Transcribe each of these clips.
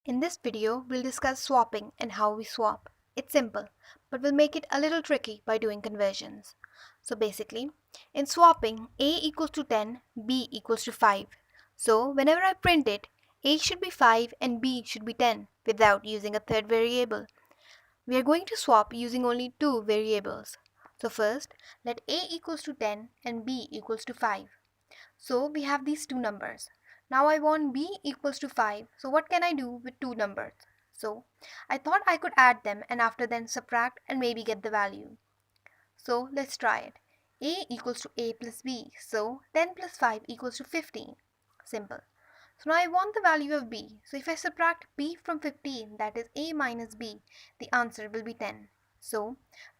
In this video, we'll discuss swapping and how we swap. It's simple, but we'll make it a little tricky by doing conversions. So basically, in swapping, A equals to 10, B equals to 5. So whenever I print it, A should be 5 and B should be 10 without using a third variable. We are going to swap using only two variables. So first, let A equals to 10 and B equals to 5. So we have these two numbers. Now I want b equals to 5. So what can I do with two numbers? So I thought I could add them and after then subtract and maybe get the value. So let's try it. A equals to a plus b. So 10 plus 5 equals to 15. Simple. So now I want the value of b. So if I subtract b from 15, that is a minus b, the answer will be 10. So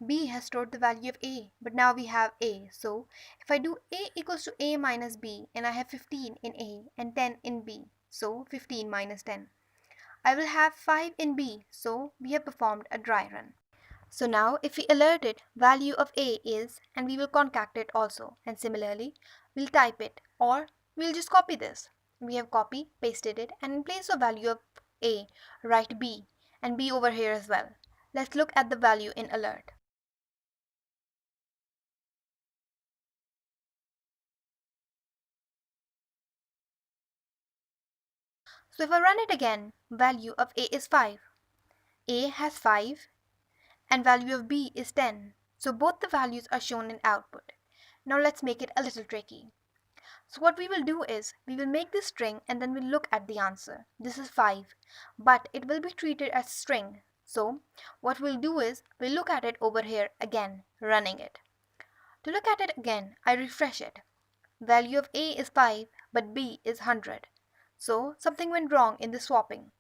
b has stored the value of a, but now we have a. So if I do a equals to a minus b, and I have 15 in a and 10 in b, so 15 minus 10. I will have 5 in b, so we have performed a dry run. So now if we alert it, value of a is, and we will concact it also, and similarly we'll type it, or we'll just copy this. We have copy, pasted it, and in place of value of a, write b, and b over here as well. Let's look at the value in alert. So if I run it again, value of a is 5. A has 5 and value of b is 10. So both the values are shown in output. Now let's make it a little tricky. So what we will do is, we will make this string and then we'll look at the answer. This is 5, but it will be treated as string. So what we'll do is, we'll look at it over here again, running it. To look at it again, I refresh it. Value of a is 5, but b is 100. So something went wrong in the swapping.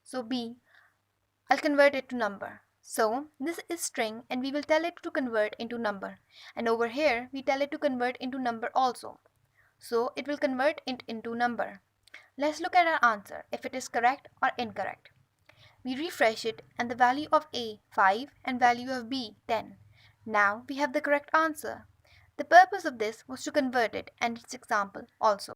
So b, I'll convert it to number. So this is string and we will tell it to convert into number. And over here, we tell it to convert into number also. So it will convert it into number. Let's look at our answer, if it is correct or incorrect. We refresh it and the value of a 5 and value of b 10. Now we have the correct answer. The purpose of this was to convert it and its example also.